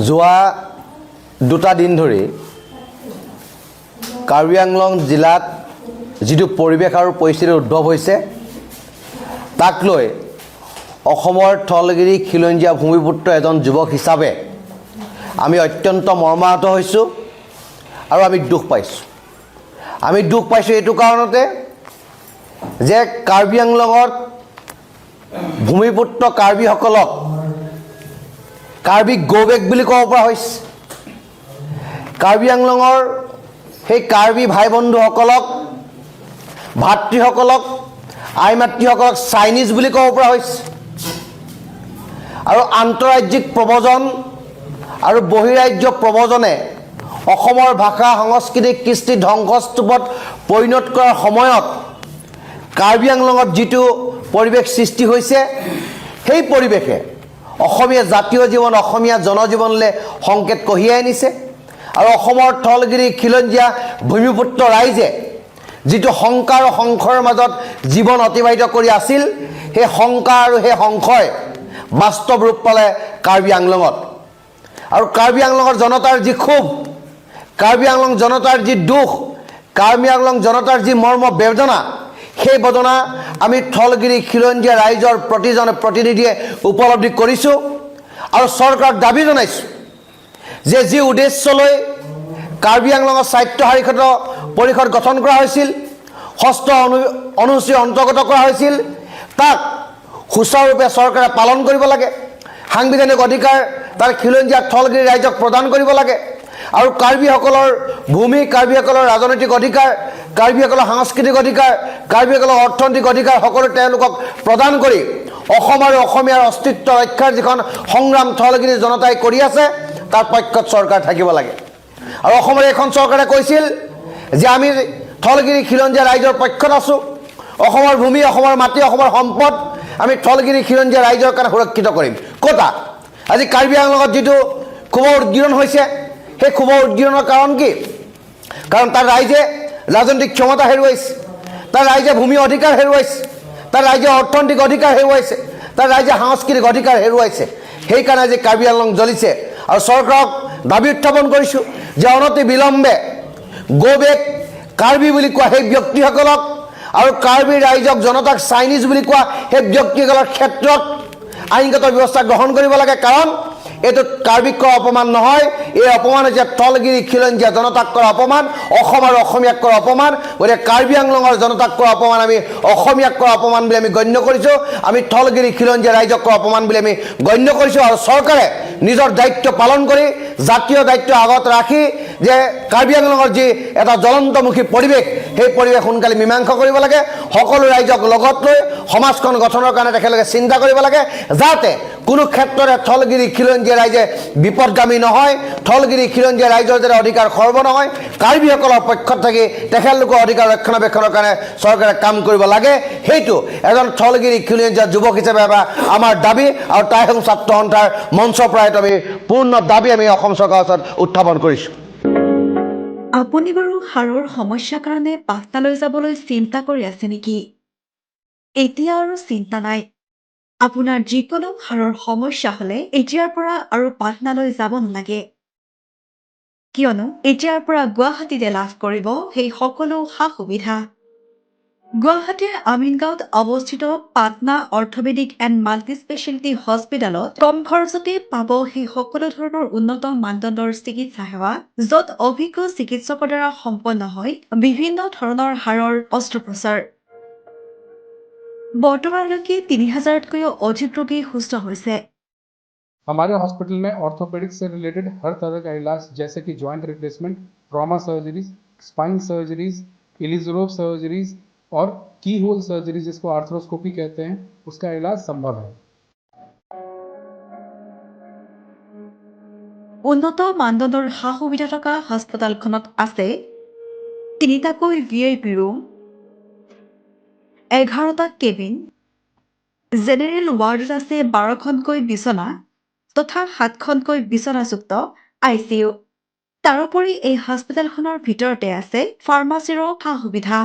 যোৱা দুটা দিন ধৰি কাৰ্বি আংলং জিলাত যিটো পৰিৱেশ আৰু পৰিস্থিতিৰ উদ্ভৱ হৈছে তাক লৈ অসমৰ থলগিৰি খিলঞ্জীয়া ভূমিপুত্ৰ এজন যুৱক হিচাপে আমি অত্যন্ত মৰ্মাহত হৈছোঁ আৰু আমি দুখ পাইছোঁ। আমি দুখ পাইছোঁ এইটো কাৰণতে যে কাৰ্বি আংলঙত ভূমিপুত্ৰ কাৰ্বিসকলক কাৰ্বি গৌবেক বুলি ক'ব পৰা হৈছে। কাৰ্বি আংলঙৰ সেই কাৰ্বি ভাই বন্ধুসকলক ভাতৃসকলক আই মাতৃসকলক চাইনিজ বুলি ক'ব পৰা হৈছে আৰু আন্তঃৰাজ্যিক প্ৰব্ৰজন আৰু বহিৰাজ্য প্ৰব্ৰজনে অসমৰ ভাষা সংস্কৃতি কৃষ্টি ধ্বংসস্তূপত পৰিণত কৰাৰ সময়ত কাৰ্বি আংলঙত যিটো পৰিৱেশ সৃষ্টি হৈছে সেই পৰিৱেশে অসমীয়া জাতীয় জীৱন অসমীয়া জনজীৱনলৈ সংকেত কঢ়িয়াই আনিছে আৰু অসমৰ থলগিৰি খিলঞ্জীয়া ভূমিপুত্ৰ ৰাইজে যিটো শংকা আৰু সংশয়ৰ মাজত জীৱন অতিবাহিত কৰি আছিল সেই শংকা আৰু সেই সংশয় বাস্তৱ ৰূপ পালে কাৰ্বি আংলঙত। আৰু কাৰ্বি আংলঙৰ জনতাৰ যি ক্ষোভ, কাৰ্বি আংলং জনতাৰ যি দুখ, কাৰ্বি আংলং জনতাৰ যি মৰ্ম বেদনা, সেই বেদনা আমি থলগিৰি খিলঞ্জীয়া ৰাইজৰ প্ৰতিজনে প্ৰতিনিধিয়ে উপলব্ধি কৰিছোঁ আৰু চৰকাৰক দাবী জনাইছোঁ যে যি উদ্দেশ্যলৈ কাৰ্বি আংলঙৰ স্বায়ত্ব শাসিত পৰিষদ গঠন কৰা হৈছিল, ষষ্ঠ অনুসূচীৰ অন্তৰ্গত কৰা হৈছিল, তাক সুচাৰুৰূপে চৰকাৰে পালন কৰিব লাগে। সাংবিধানিক অধিকাৰ তাৰ খিলঞ্জীয়া থলগিৰি ৰাইজক প্ৰদান কৰিব লাগে আৰু কাৰ্বিসকলৰ ভূমি, কাৰ্বিসকলৰ ৰাজনৈতিক অধিকাৰ, কাৰ্বিসকলৰ সাংস্কৃতিক অধিকাৰ, কাৰ্বিসকলৰ অৰ্থনৈতিক অধিকাৰ সকলো তেওঁলোকক প্ৰদান কৰি অসম আৰু অসমীয়াৰ অস্তিত্ব ৰক্ষাৰ যিখন সংগ্ৰাম থলগিৰি জনতাই কৰি আছে তাৰ পক্ষত চৰকাৰ থাকিব লাগে। আৰু অসমৰ এখন চৰকাৰে কৈছিল যে আমি থলগিৰি খিলঞ্জীয়া ৰাইজৰ পক্ষত আছোঁ, অসমৰ ভূমি, অসমৰ মাটি, অসমৰ সম্পদ আমি থলগিৰি খিলঞ্জীয়া ৰাইজৰ কাৰণে সুৰক্ষিত কৰিম। ক'তা আজি কাৰ্বি আংলঙত যিটো ক্ষোভৰ উদ্গীৰণ হৈছে সেই ক্ষোভৰ উদ্গীৰণৰ কাৰণ কি? কাৰণ তাৰ ৰাইজে ৰাজনৈতিক ক্ষমতা হেৰুৱাইছে, তাৰ ৰাইজে ভূমি অধিকাৰ হেৰুৱাইছে, তাৰ ৰাইজে অৰ্থনৈতিক অধিকাৰ হেৰুৱাইছে, তাৰ ৰাইজে সাংস্কৃতিক অধিকাৰ হেৰুৱাইছে। সেইকাৰণে আজি কাৰ্বি আংলং জ্বলিছে আৰু চৰকাৰক দাবী উত্থাপন কৰিছোঁ যে অনতি বিলম্বে গৌবেক কাৰ্বি বুলি কোৱা সেই ব্যক্তিসকলক আৰু কাৰ্বি ৰাইজক জনতাক চাইনিজ বুলি কোৱা সেই ব্যক্তিসকলৰ ক্ষেত্ৰত আইনগত ব্যৱস্থা গ্ৰহণ কৰিব লাগে। কাৰণ এইটো কাৰ্বিক কৰা অপমান নহয়, এই অপমান হৈছে থলগিৰি খিলঞ্জীয়া জনতাক কৰা অপমান, অসম আৰু অসমীয়াক কৰা অপমান। গতিকে কাৰ্বি আংলঙৰ জনতাক কৰা অপমান আমি অসমীয়াক কৰা অপমান বুলি আমি গণ্য কৰিছোঁ, আমি থলগিৰি খিলঞ্জীয়া ৰাইজক কৰা অপমান বুলি আমি গণ্য কৰিছোঁ। আৰু চৰকাৰে নিজৰ দায়িত্ব পালন কৰি জাতীয় দায়িত্ব আগত ৰাখি যে কাৰ্বি আংলঙৰ যি এটা জ্বলন্তমুখী পৰিৱেশ সেই পৰিৱেশ সোনকালে মীমাংসা কৰিব লাগে, সকলো ৰাইজক লগত লৈ সমাজখন গঠনৰ কাৰণে তেখেতলোকে চিন্তা কৰিব লাগে যাতে কোনো ক্ষেত্ৰতে থলগিৰি খিলঞ্জীয়া ৰাইজে বিপদগামী নহয়, থলগিৰি খিলঞ্জীয়া ৰাইজৰ যাতে অধিকাৰ খৰ্ব নহয়, কাৰ্বিসকলৰ পক্ষত থাকি তেখেতলোকৰ অধিকাৰ ৰক্ষণাবেক্ষণৰ কাৰণে চৰকাৰে কাম কৰিব লাগে। সেইটো এজন থলগিৰি খিলঞ্জীয়া যুৱক হিচাপে আমাৰ দাবী আৰু টাইহং ছাত্ৰ সন্থাৰ মঞ্চৰ পৰাই আমি পূৰ্ণ দাবী আমি অসম চৰকাৰৰ ওচৰত উত্থাপন কৰিছোঁ। আপুনি বাৰু হাড়ৰ সমস্যাৰ কাৰণে পাটনালৈ যাবলৈ চিন্তা কৰি আছে নেকি? এতিয়া আৰু চিন্তা নাই। আপোনাৰ যিকোনো হাড়ৰ সমস্যা হ'লে এতিয়াৰ পৰা আৰু পাটনালৈ যাব নালাগে, কিয়নো এতিয়াৰ পৰা গুৱাহাটীতে লাভ কৰিব সেই সকলো সা সুবিধা। গুৱাহাটীৰ আমিনগাঁৱত অৱস্থিত Patna orthopaedic and multi speciality হস্পিটেলত কম খৰচতে পাব সেই সকলো ধৰণৰ উন্নত মানদণ্ডৰ চিকিৎসা সেৱা, য'ত অভিজ্ঞ চিকিৎসকৰ দ্বাৰা সম্পন্ন হয় বিভিন্ন ধৰণৰ হাড়ৰ অস্ত্ৰোপচাৰ। বৰ্তমানলৈকে ৩,০০০তকৈও অধিক ৰোগী সুস্থ হৈছে। हमारे हॉस्पिटल में ऑर्थोपेडिक्स से रिलेटेड हर तरह का इलाज जैसे कि joint replacement, trauma surgeries, spine surgeries, Ilizarov surgeries और की होल सर्जरी जिसको आर्थ्रोस्कोपी कहते हैं उसका इलाज संभव है। উন্নত মানদণ্ডৰ সা সুবিধা থকা হাস্পতালখনত আছে ৩টাকৈ VIP ৰুম, 11টা কেবিন, জেনেৰেল ৱাৰ্ডত আছে 12খনকৈ বিচনা তথা 7খনকৈ বিচনাযুক্ত ICU। তাৰোপৰি এই হাস্পতালখনৰ ভিতৰতে আছে ফাৰ্মাচীৰো সা সুবিধা।